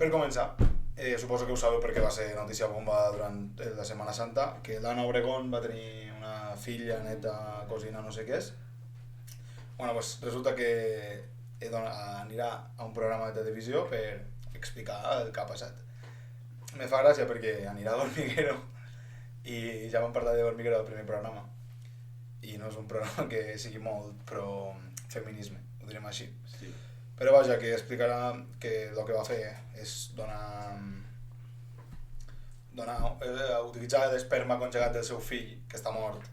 Per començar, suposo que ho sabeu perquè va ser notícia bomba durant la Setmana Santa, que l'Anna Obregón va tenir una filla, neta, cosina, no sé què és. Bueno, pues resulta que anirà a un programa de televisió per explicar el que ha passat. Me fa gràcia perquè anirà a Hormiguero i ja vam parlar de Hormiguero del primer programa i no és un programa que sigui molt pro feminisme, ho direm així. Sí. Però vaja, que explicarà que el que va fer és utilitzar l'esperma congelat del seu fill, que està mort,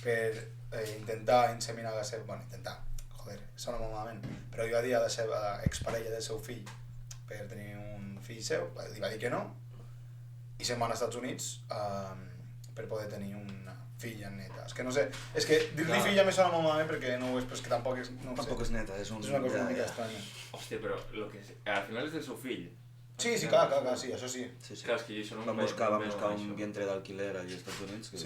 per intentar inseminar la seva... Bueno, intentar, sona molt malament, però li va dir a la seva exparella del seu fill per tenir un fill seu, li va dir que no, i se'n van als Estats Units per poder tenir una filla neta. És que no sé, és que dir-li filla me sona molt malament perquè no ho és, però és que tampoc és... No tampoc és neta, és una cosa una mica estranya. Hòstia, però al final és del seu fill. Sí, clar, sí, això sí. Clar, és que això no va buscar un vientre d'alquiler als Estats Units que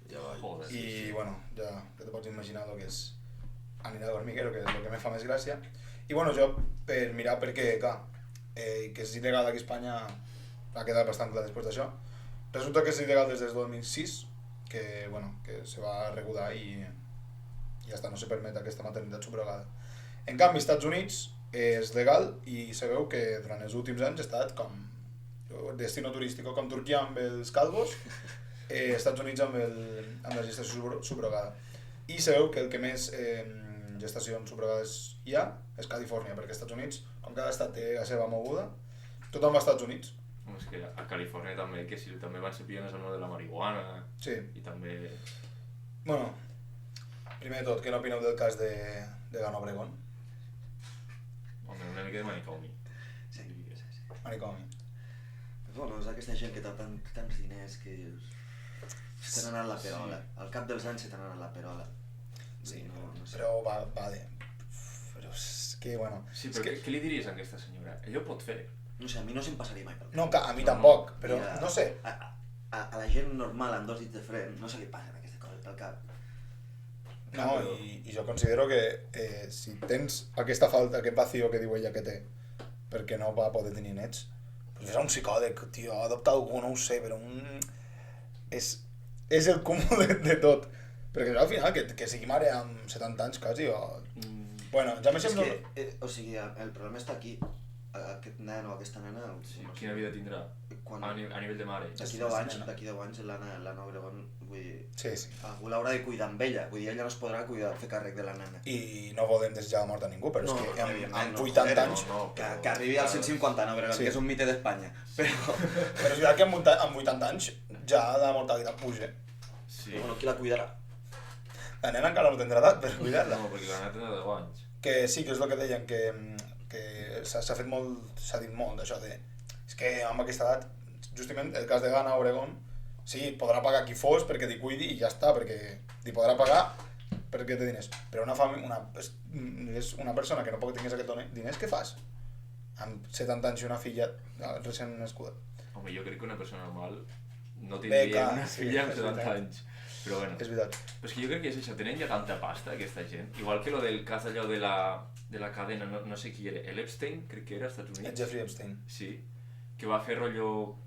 ja va. Joder, i bueno, ja te pots imaginar el que és anirà a Hormiguero, que és el que me fa més gràcia. I bueno, jo per mirar perquè, clar, que és il·legal aquí a Espanya va quedar bastant clar després d'això. Resulta que és il·legal des del 2006, que se va regular i ja està, no se permet aquesta maternitat subrogada. En canvi, als Estats Units és legal i sabeu que durant els últims anys ha estat com destino turístic, com Turquia amb els calvos, Estats Units amb la gestació subrogada. I sabeu que el que més gestacions subrogades hi ha és Califòrnia, perquè als Estats Units, com cada estat té la seva moguda, tothom va als Estats Units. És que a Califòrnia també, que sí, també van ser pioners en el de la marihuana. Sí. I també... Bueno, primer de tot, què n'opineu del cas de L'Anna Obregón? Home, una mica de manicomi. Sí. Manicomi. Bueno, és aquesta gent que té tants diners que se t'han anat la perola. Al cap dels anys se t'han anat la perola. Sí, no sé. Però vale. Però és que, bueno... Sí, però què li diries a aquesta senyora? Ella ho pot fer. No sé, a mi no se'm passaria mai pel cap. No, a mi tampoc, però Mira, no sé. A la gent normal amb dos dits de fre no se li passen aquestes coses pel cap. No, i jo considero que si tens aquesta falta, aquest vacío que diu ella que té, perquè no va poder tenir nets, pues és un psicòleg, tio, adopta algú, no ho sé, però és el cúmul de tot. Perquè al final, que sigui mare amb 70 anys quasi, o... Bueno, ja me sembla... O sigui, el problema està aquí. Aquest nen o aquesta nena... Sí, quina vida tindrà? A nivell de mare. D'aquí 10 anys l'Anna Obregón, vull dir... Sí. Algú l'haurà de cuidar amb ella, vull dir, ella no es podrà fer càrrec de la nena. I no volem desitjar la mort a ningú, però és que amb 80 anys... Que arribi als 150 anys, Obregón, que és un mite d'Espanya. Però és veritat que amb 80 anys ja la mortalitat puja. Sí. Però bueno, qui la cuidarà? La nena encara no tindrà edat per cuidar-la. No, perquè la nena tindrà 10 anys. Que sí, que és el que deien, que s'ha fet molt, s'ha dit molt d'això de... És que amb aquesta edat, justament el cas de L'Anna Obregón, sí, podrà pagar qui fos perquè t'hi cuidi i ja està, perquè t'hi podrà pagar perquè té diners. Però és una persona que no pot tenir aquests diners, què fas? Amb 70 anys i una filla recent nascuda. Home, jo crec que una persona normal no tindria una filla amb 70 anys. Però bueno, és veritat. Però és que jo crec que és això, tenen ja tanta pasta aquesta gent, igual que lo del cas allò de la cadena, no sé qui era, l'Epstein, crec que era als Estats Units. El Jeffrey Epstein. Sí, que va fer rotllo,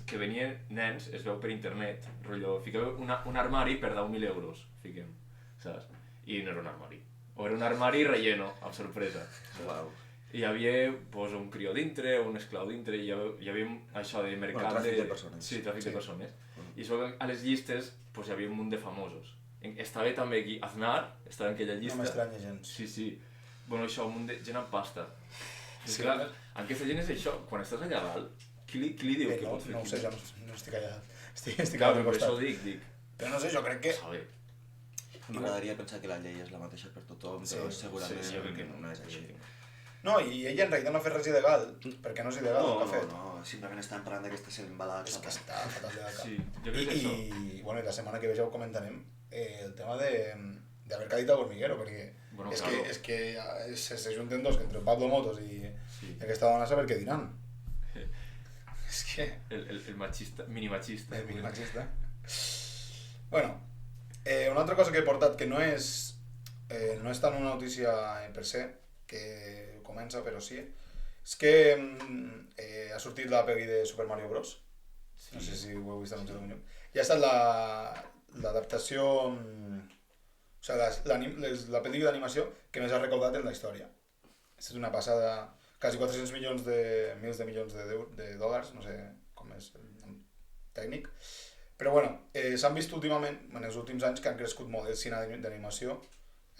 que venien nens, es veu per internet, rotllo, fiqueu un armari per 10.000 euros, fiquem, saps? I no era un armari, o era un armari relleno, amb sorpresa. Uau. I hi havia pues, un crió dintre, un esclau dintre, i hi havia això de mercat tràfic de persones. Sí, tràfic de persones. I a les llistes pues, hi havia un munt de famosos. Estava també aquí Aznar, estava en aquella llista. No m'estranya gens. Sí. Bueno, això, un munt de gent amb pasta. Sí. Clar, aquesta gent és això, quan estàs allà dalt, qui li diu que pot fer? No ho sé, jo no estic allà. Estic Clar, al per costat. això ho dic. Però no sé, jo crec que... Saber. M'agradaria pensar que la llei és la mateixa per tothom, però segurament sí, jo crec que no és així. No, i ella en realitat no ha fet res il·legal, perquè no és il·legal el que ha fet. No, simplement estan parlant que està sent embalat. És que està fatal de cap. Sí, jo crec que això. I la setmana que ve ja ho comentarem, el tema d'haver caído a Hormiguero, perquè Bueno, és que se junten dos, entre Pablo Motos i aquesta dona a saber què diran. És que... El machista, minimachista. El minimachista. Bueno, una altra cosa que he portat que no és tant una notícia per se, que comença, però sí, És que ha sortit la pel·li de Super Mario Bros. Sí. No sé si ho heu vist en un certain lloc. I ha estat l'adaptació... O sigui, la pel·lícula d'animació que més ha recaudat en la història. És una passada... Quasi 400 milions de milions de dòlars, no sé com és el nom tècnic. Però bueno, s'han vist últimament, en els últims anys, que han crescut molt el cine d'animació.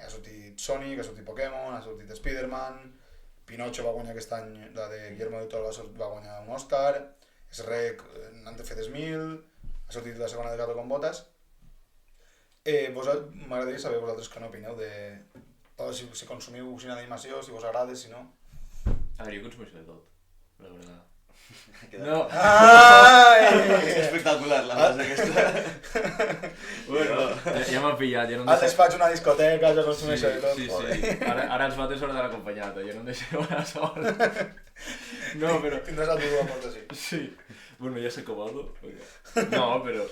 Ha sortit Sonic, ha sortit Pokémon, ha sortit Spider-Man, Pinocho va guanyar aquest any, la de Guillermo del Toro va guanyar un Oscar, Shrek n'han fet 1000, ha sortit la segona de Gato con Botas. M'agradaria saber vosaltres què n'opineu de... si consumiu cine d'animació, si vos agrada, si no... A ver, yo consumo eso de todo, la verdad. No! Ai! Espectacular la frase aquesta. Bueno, ja m'han pillat, jo no em Al despatx una discoteca, jo consumeixo de tot. Sí, sí. Ara ens mates hora de l'acompanyat, jo no em deixeu anar sol. No, però... Tindràs el teu aporta, sí. Sí. Bueno, ja sé com algo. No, però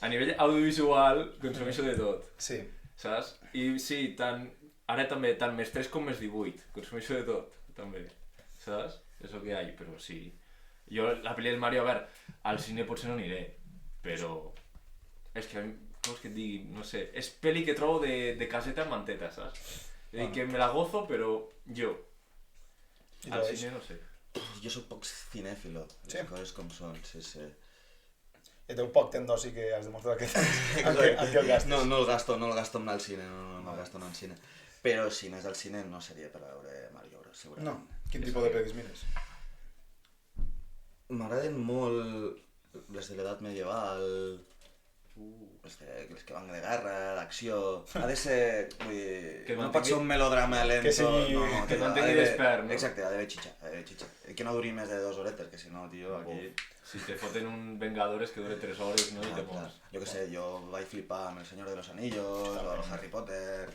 a nivell audiovisual consumeixo de tot, Sí. saps? I sí, ara també, tant més 3 com més 18, consumeixo de tot, també, saps? És el que hi ha, però sí. Jo, la pel·li del Mario, a veure, al cine potser no aniré, però... És que, com és que et digui, no sé, és pel·li que trobo de caseta en manteta, saps? És a dir, que me la gozo, però jo. I Al tu, Eix? cine no sé. Jo soc poc cinèfilo, Sí? les coses com són, sí. I teniu poc temps d'oci que has demostrat que tens. En què el gastes? No el gasto en anar al cine, no el gasto en anar al cine. Però si anés al cine no seria per veure Mario Bros, segurament. No. Quin tipus de pel·lis mires? M'agraden molt les de l'edat medieval, les que van de guerra, d'acció... Ha de ser... Vull dir, Que no mantengui- pot ser un melodrama lento... Que sigui- no, que tio, mantengui ha de- despert, no? Exacte, ha d'haver xitxa. Que no duri més de 2 horetes, que si no, tio, aquí... Si te foten un Vengadores que dure 3 hores, no? I te clar. mors. Jo què sé, jo vaig flipar amb El Senyor de los Anillos, o el Harry Potter...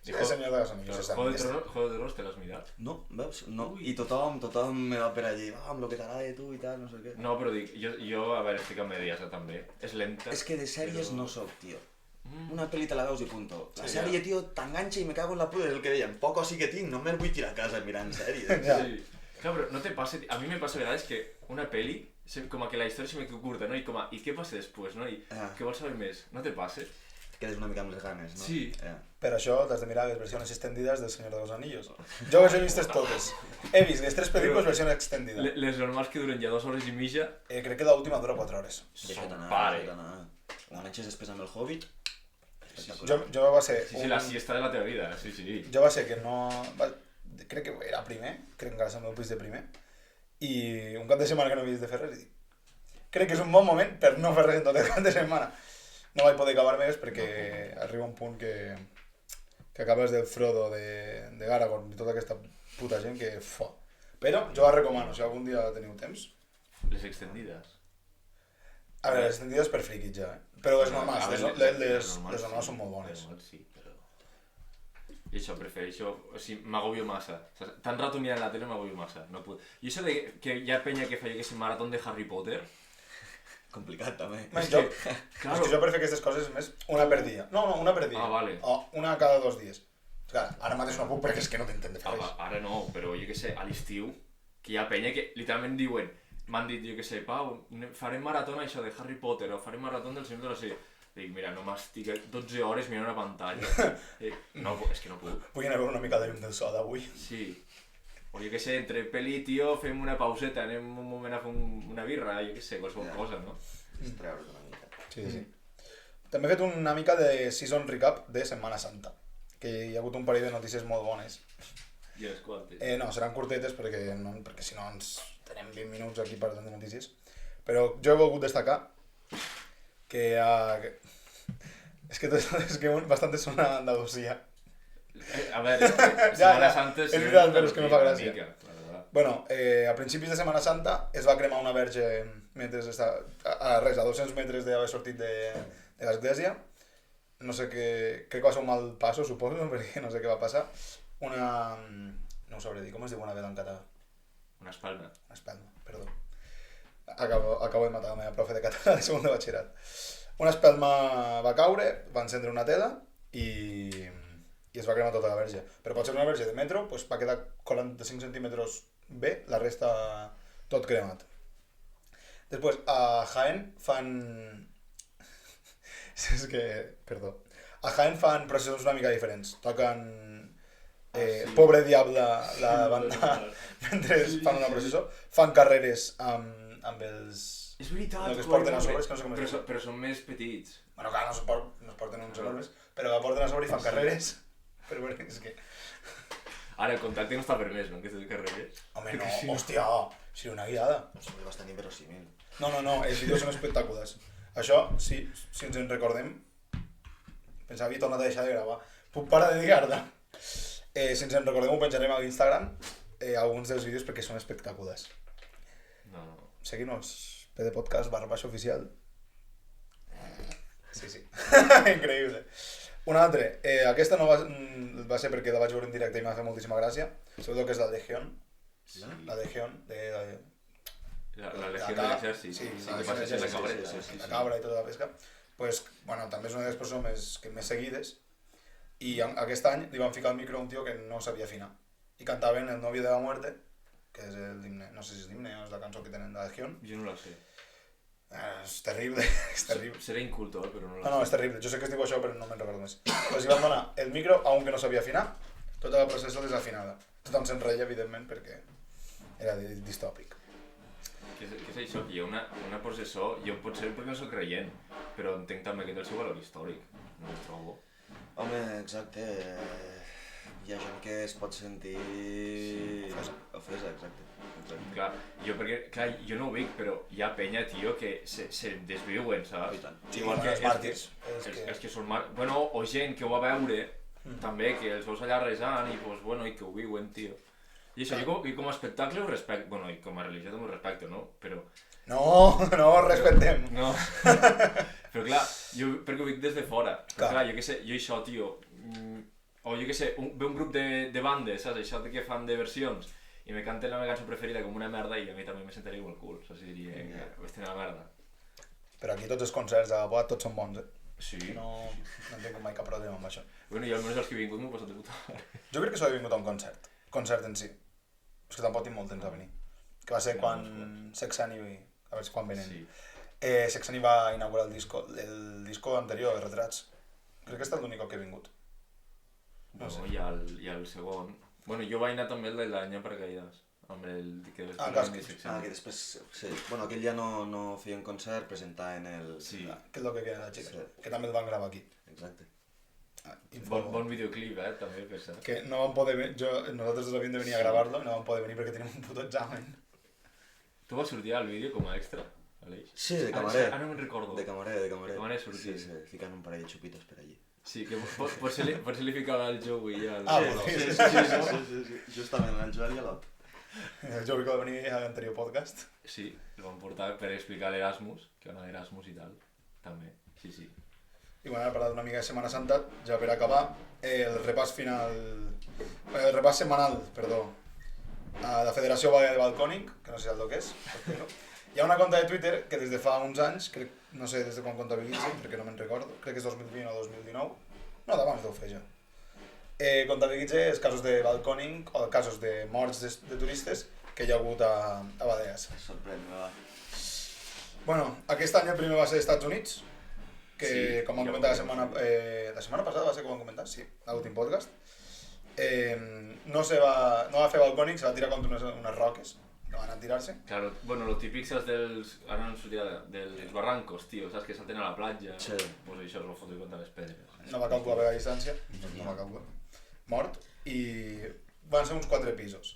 Sí, el Senyor de los Anillos Però és Juego de Tronos te l'has mirat? No, veus? No. Ui. I tothom me va per allí, amb lo que t'agrada tu i tal, no sé què. No, però dic, jo a veure, estic a medias també. És lenta. És que de sèries però- no soc, tio. Una pel·li te la veus i punto. La Sí, sèrie, tio, t'enganxa i me cago en la puta, és el que dèiem. Poc o sí que tinc, només vull tirar a casa mirant sèries. Ja. Sí. Clar, però no te passa... A mi me passa a vegades que una peli, com a que la història se me queda curta, no? I com a, i què passa després, no? I què vols saber més? No te passa? Quedes una mica amb les ganes, no? Sí. Per això t'has de mirar les versions extendides del Senyor de los Anillos. Jo les he vistes totes. He vist les 3 pel·lícules versió extendida. Les normals que duren ja 2 hores i mitja... Crec que l'última dura 4 hores. Deixa't anar, pare. deixa't anar. Ho enganxes després amb el Hobbit. Jo va ser... Sí, la siesta de la teva vida, sí, sí. Jo va ser que no... Crec que era primer, crec que encara és el meu pis de primer, i un cap de setmana que no havies de fer res, i dic, crec que és un bon moment per no fer res en tot el cap de setmana. No vaig poder acabar més perquè arriba un punt que acabes del Frodo, de Aragorn i tota aquesta puta gent que... Però jo la recomano, si algun dia teniu temps. Les extendides. A veure, les extendides per friquis ja, però les normals, A veure, les normals sí. són molt bones. Les normals sí, però... I això, prefereixo... O sigui, m'agobio massa. Tan rato mirant la tele m'agobio massa. No puc... I això de que hi ha penya que fa, jo que sé, maratón de Harry Potter... Complicat, també. És que, que claro, jo per fer aquestes coses és més una per dia. No, una per dia. Ah, vale. O una cada 2 dies. Clar, ara mateix no puc perquè és que no t'intent de fer res. ara no, però jo que sé, a l'estiu, que hi ha penya que literalment diuen, m'han dit, jo que sé, Pau, farem maratona això de Harry Potter o farem maratón del Senyor de la Sèrie. Dic, mira, no m'estic 12 hores mirant una pantalla. No, és que no puc. Vull anar a veure una mica de llum del sol avui. Sí. O jo que sé, entre peli, tio, fem una pauseta, anem un moment a fer una birra, jo que sé, qualsevol cosa, no? Distreure's una mica. Sí. També he fet una mica de season recap de Setmana Santa, que hi ha hagut un parell de notícies molt bones. I les quantes? No, seran curtetes perquè si no ens tenem 20 minuts aquí parlant de notícies. Però jo he volgut destacar que és que bastantes són a Andalusia. A veure, és que Ja, Setmana Santa... és veritat, però és que no fa una gràcia. mica, la verdad. Bueno, a principis de Setmana Santa es va cremar una verge mentre a 200 metres d'haver sortit de l'església. No sé què, crec que va ser un mal passo, suposo, perquè no sé què va passar. No ho sabré dir, com es diu una vela en català? Una espalda. Una espelma, perdó. Acabo de matar la meva profe de català de segon de batxillerat. Una espelma va caure, va encendre una tela i es va cremar tota la verge. Però pot ser una verge de metro, doncs va quedar 45 centímetres bé, la resta tot cremat. Després, a Jaén fan... és que... Perdó. A Jaén fan processos una mica diferents. Toquen sí. Pobre Diable, la banda, mentre fan una processó. Fan carreres amb els... És veritat, no, que es porten a sobre, que no sé com es diu. però són més petits. Bueno, clar, no es porten uns enormes, però porten a sobre i fan carreres. Però bueno, és que... Ara, el contacte no està permès, no?, aquestes carreres. Home, no, hòstia, seria una guiada. És bastant inverosímil. No, els vídeos són espectaculars. Això, si ens en recordem, pensava que he tornat a deixar de gravar. Puc parar de dir-te? Si ens en recordem ho penjarem a l'Instagram, alguns dels vídeos perquè són espectaculars. No. Seguim-nos, pdpodcast /oficial. Sí. Increïble. Un altre, aquesta no va ser perquè la vaig veure en directe i m'ha fet moltíssima gràcia, sobretot que és la Legión. Sí. La Legión, La Legión de l'Exèrcit. Sí, que passa a ser la cabreta. Sí. la cabra i tota la pesca. Pues, bueno, també és una de les persones que més seguides i aquest any li van ficar al micro a un tio que no sabia afinar i cantaven El novio de la muerte, que és l'himne, no sé si és l'himne o és la cançó que tenen de la Legión. Jo no la sé. És terrible, és terrible. Seré inculto, però no la sé. No, és terrible. Jo sé que es diu això, però no me'n recordo més. Pues li van donar el micro a un que no sabia afinar, tota la processa desafinada. Tothom se'n reia, evidentment, perquè era distòpic. Què és això? Que hi ha una processó, jo potser perquè no soc creient, però entenc també que té el seu valor històric. No ho trobo. Home, exacte. Hi ha gent que es pot sentir... Ofesa, exacte. Clar, jo no ho dic, però hi ha penya, tio, que se desviuen, saps? I tant. Sí, Igual que els màrtirs. els que són màrtirs. Bueno, o gent que ho va veure, també, que els veus allà resant i, pues, bueno, i que ho viuen, tio. I això, jo com a espectacle ho respecto, bueno, i com a religió també ho respecto, no? Però... No, respectem. No. Però clar, jo perquè ho dic des de fora. Però clar, jo què sé, jo això, tio... O jo què sé, ve un grup de bandes, saps? Això que fan de versions i me canten la meva cançó preferida com una merda i a mi també me sentaria com el cul, saps? I diria, vés-te'n a la merda. Però aquí tots els concerts de Boat tots són bons, Sí. No tinc mai cap problema amb això. Bueno, i almenys els que he vingut m'ho he passat de puta mare. Jo crec que s'ho he vingut a un concert en si. És que tampoc tinc molt temps a venir. Que va ser quan Sexani, a veure quan venen. Sí. Sexani va inaugurar el disco anterior, de Retrats. Crec que ha estat l'únic que he vingut. No sé. I el segon... Bueno, jo vaig anar també el de l'any a Paracaïdas, amb el que després Casqui. Que després... Sí. Bueno, aquell ja no feien concert, presentaven el... Sí. Que és el que queda de xica. Sí. Que també el van gravar aquí. Exacte. Bon videoclip, també, per cert. Que no vam poder venir, nosaltres dos havíem de venir a gravar-lo, no vam poder venir perquè tenim un puto examen. Tu vas sortir al vídeo com a extra, Aleix? Sí, de camarer. Ara no me'n recordo. De camarer. De camarer sortir. Sí, ficant un parell de xupitos per allí. Sí, que potser li ficava el Joey i el... Bueno, sí. Justament, el Joel i l'Ot. Jo crec que va venir a l'anterior podcast. Sí, el van portar per explicar l'Erasmus, que va anar d'Erasmus i tal, també, sí. I bueno, ara parlat una mica de Setmana Santa, ja per acabar, el repàs final... El repàs setmanal, perdó, a la Federació Balear de Balcònic, que no sé el que és, hi ha una conta de Twitter que des de fa uns anys, crec, no sé des de quan comptabilitzi, perquè no me'n recordo, crec que és 2020 o 2019, no, d'abans deu fer ja. Comptabilitza els casos de balcòning o casos de morts de turistes que hi ha hagut a Balears. Sorprèn-me, va. Bueno, aquest any el primer va ser als Estats Units, que Sí, com vam ja comentar ho la setmana passada va ser que ho vam comentar, sí, a l'últim podcast. No va fer balcònic, se va tirar contra unes roques, que van a tirar-se. Claro, bueno, lo típic és dels... Ara no em sortirà dels barrancos, tio, saps? Que salten a la platja. Sí. Pues això es va fotre contra les pedres. No va calcular bé la distància, no va calcular. Mort, i van ser uns 4 pisos.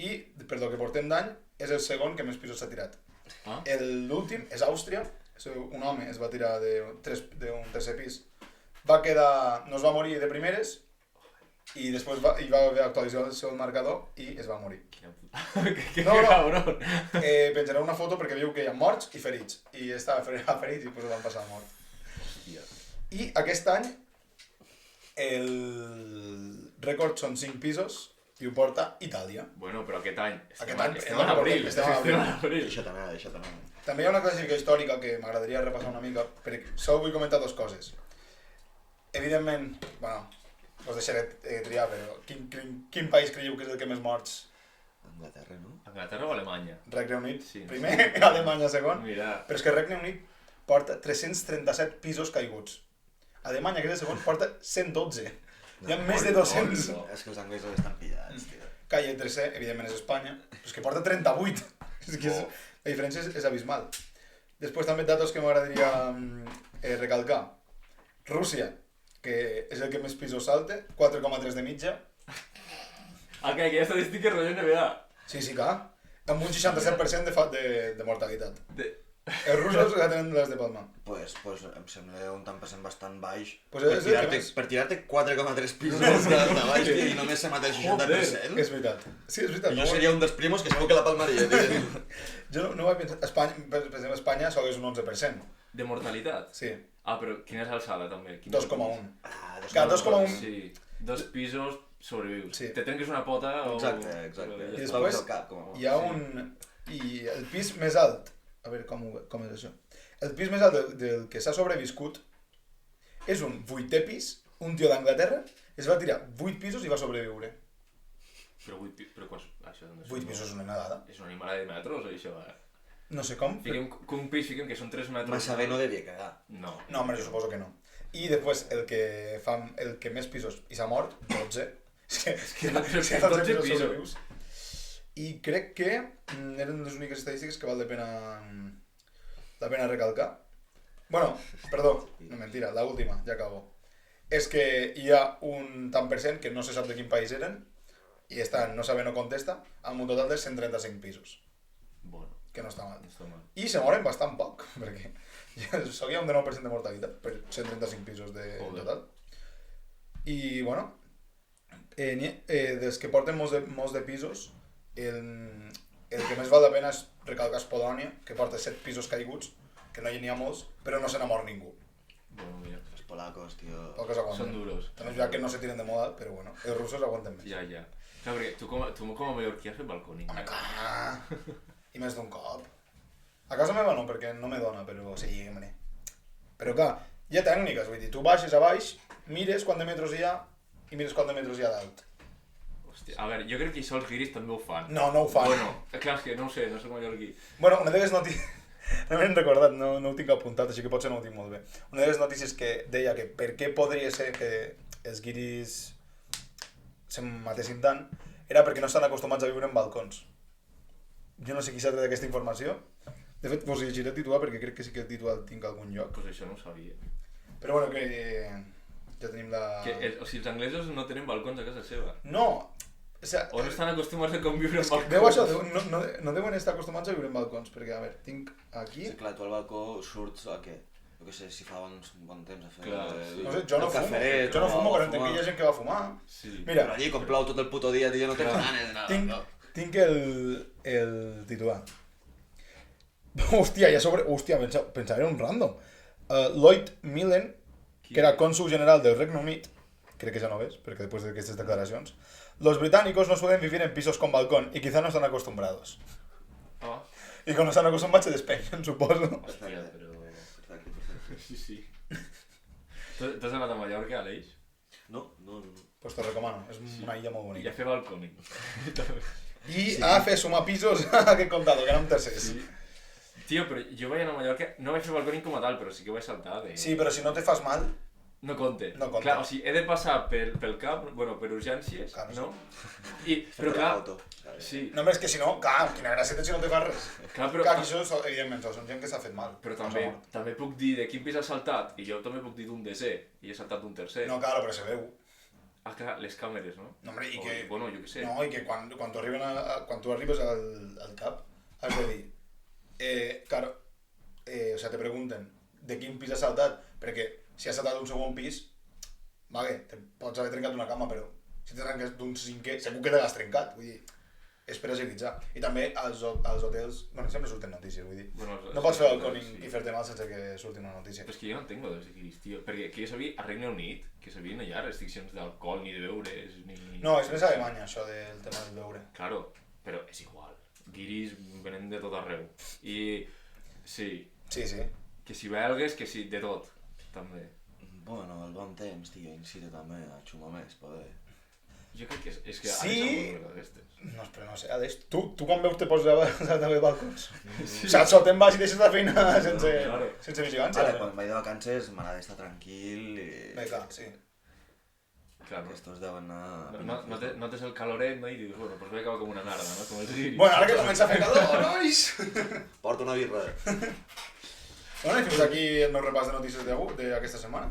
I, per lo que portem d'any, és el segon que més pisos s'ha tirat. Ah? L'últim és Àustria, un home es va tirar d'un tercer pis. Va quedar, no es va morir de primeres, i després hi va haver actualització del seu marcador i es va morir. Quina puta... que No. cabron! Penjaré una foto perquè veieu que hi ha morts i ferits. I estava ferit i pues, van passar a mort. Hòstia. I aquest any el rècord són 5 pisos i ho porta Itàlia. Bueno, però aquest any... Aquest any, estem en abril. estem en abril. Deixa't anar. També hi ha una classificació històrica que m'agradaria repassar una mica, perquè sol vull comentar 2 coses. Evidentment, bueno, us deixaré triar, però quin país creieu que és el que més morts Anglaterra, no? Anglaterra o Alemanya? Regne Unit, Sí. primer, Alemanya segon. Mira, Però és que Regne Unit porta 337 pisos caiguts. Alemanya, que és el segon, porta 112. Hi ha més de 200. no. És que els anglesos estan pillats, tio. Que el tercer, evidentment, és Espanya, però és que porta 38. És que la diferència és abismal. Després també datos que m'agradaria recalcar. Rússia, que és el que més pisos salta, 4,3 de mitja. Que aquella estadística és rotllo NBA. Sí, clar. Amb un 67% de mortalitat. De... Els russos ja tenen les de palma. Pues em sembla un tant per cent bastant baix. Pues és el que més. Per tirar-te 4,3 pisos de baix, tio, i només se mata el 60%. És veritat. Sí, és veritat. Jo seria un dels primos que segur que la palmaria, tio. Jo no ho he pensat. Espanya, per exemple, Espanya sol és un 11%. De mortalitat? Sí. Però quina és l'alçada, també? 2,1. Ah, Clar, 2,1. Sí, 2 pisos sobrevius. Sí. Te trenques una pota o... Exacte. I I després hi ha un... I el pis més alt... A veure, com és això? El pis més alt del que s'ha sobreviscut és un 8è pis, un tio d'Anglaterra, es va tirar 8 pisos i va sobreviure. Però 8 pisos... Però això d'on és? 8 pisos és una nedada. És una animalada de metros, això, No sé com. Fiquem que un pis, fiquem que són 3 metres... Massa bé no devia cagar. No. No, home, jo suposo que no. I després, el que més pisos, i s'ha mort, 12. És que 12 pisos. sobrevius. I crec que eren les úniques estadístiques que val la pena recalcar. Bueno, perdó, no mentira, la última, ja acabo. És que hi ha un tant per cent que no se sap de quin país eren i estan, no sabe, no contesta, amb un total de 135 pisos, Bueno, que no està mal. no està mal. I se moren bastant poc, perquè sóc hi ha un 19% de mortalitat per 135 pisos de Joder. total. I, bueno, des que porten molts de pisos, el que més val la pena és recalcar és Polònia, que porta 7 pisos caiguts, que no hi ha molts, però no se n'ha mort ningú. Bueno, mira. Els polacos, tio... Poques aguanten. Són duros. També és veritat que no se tiren de moda, però bueno, els russos aguanten més. Ja. Clar, perquè tu com a mallorquí has fet balcòning. Home, clar! I més d'un cop. A casa meva no, perquè no me dona, però sí, hombre. Però clar, hi ha tècniques, vull dir, tu baixes a baix, mires quant de metres hi ha i mires quant de metres hi ha d'alt. Hòstia, a veure, jo crec que això els guiris també ho fan. No ho fan. Bueno, clar, és que no ho sé, no soc mallorquí. Bueno, una de les notícies... No m'he recordat, no ho tinc apuntat, així que potser no ho tinc molt bé. Una de les notícies que deia que per què podria ser que els guiris se matessin tant era perquè no estan acostumats a viure en balcons. Jo no sé qui s'ha tret aquesta informació. De fet, vos llegiré el titular perquè crec que sí que el titular el tinc a algun lloc. Pues això no ho sabia. Però bueno, que ja tenim la... O sigui, els anglesos no tenen balcons a casa seva. No! O sea, O no estan acostumats a conviure amb balcons. veu això, no deuen estar acostumats a viure en balcons, perquè, a veure, tinc aquí... Sí, clar, tu al balcó surts a què? Jo què sé, si fa un bon temps a fer... Clar, No sé, jo no fumo, però entenc que hi ha gent que va fumar. Sí. Mira, Però allí, com plou tot el puto dia, tio, no tens ganes de nada. tinc el titular. Hòstia, Hòstia, pensava era un random. Lloyd Millen, que era cònsul general del Regne Unit, crec que ja no ves, perquè després d'aquestes declaracions, los británicos no suelen vivir en pisos con balcón y quizá no están acostumbrados. Ah, Y cuando están acostumbrados se despeñan, suposo. hòstia, però... Perfecte, perfecte. Sí. T'has anat a Mallorca, Aleix? No. Pues te recomano, és una illa molt I a bonica. fer balcòning. I a fer sumar pisos a aquest comptador, que érem tercers. Sí. Tio, però jo vaig anar a Mallorca, no vaig fer balcòning com a tal, però sí que vaig saltar de... Sí, però si no te fas mal, No compte. No compte. Clar, o sigui, he de passar pel cap, bueno, per urgències, Clar, no? Però clar, sí. no, però és que si no, clar, quina gràcia tens si no te fas res. Clar, però, Clar, que això, evidentment, són gent que s'ha fet mal. però també puc dir de quin pis has saltat, i jo també puc dir d'un desè, i he saltat d'un tercer. No, clar, però se veu. Ah, clar, les càmeres, no? No, hombre, i O, que... bueno, jo què sé. No, i que quan tu arribes al cap, has de dir... Claro, o sea, te pregunten de quin pis has saltat, perquè si has saltat d'un segon pis, vale, te pots haver trencat una cama, però si te trenques d'un cinquè, segur que te l'has trencat, vull dir, és per agilitzar. I també als hotels, bueno, sempre surten notícies, vull dir, Bueno, no pots fer sí, balcòning sí. i fer-te mal sense que surti una notícia. Però és que jo no entenc dels guiris, tio, perquè que jo sabia a Regne Unit que sabia no hi ha restriccions d'alcohol ni de beures ni... No, és més a Alemanya, això del tema del beure. Claro, però és igual. Guiris venen de tot arreu. I sí, Sí, sí. que si belgues, que si de tot, també. Bueno, el bon temps, tio, incita també a xumar més, poder. Jo crec que és que Sí. ara és molt d'aquestes. No, però no sé, Alex, tu quan veus te pots saltar també balcons? Sí. Saps, te'n vas i deixes la feina claro. sense vigilància. Vale, quan vaig de vacances m'agrada estar tranquil i... Bé, clar, sí. Claro. Estos deuen anar... Notes el caloret, no? I dius, bueno, pues voy a acabar com una narda, no? Com els guiris. Bueno, ara que comença a fer calor, nois! Porta una birra. Bueno, i fins aquí el meu repàs de notícies d'aquesta setmana.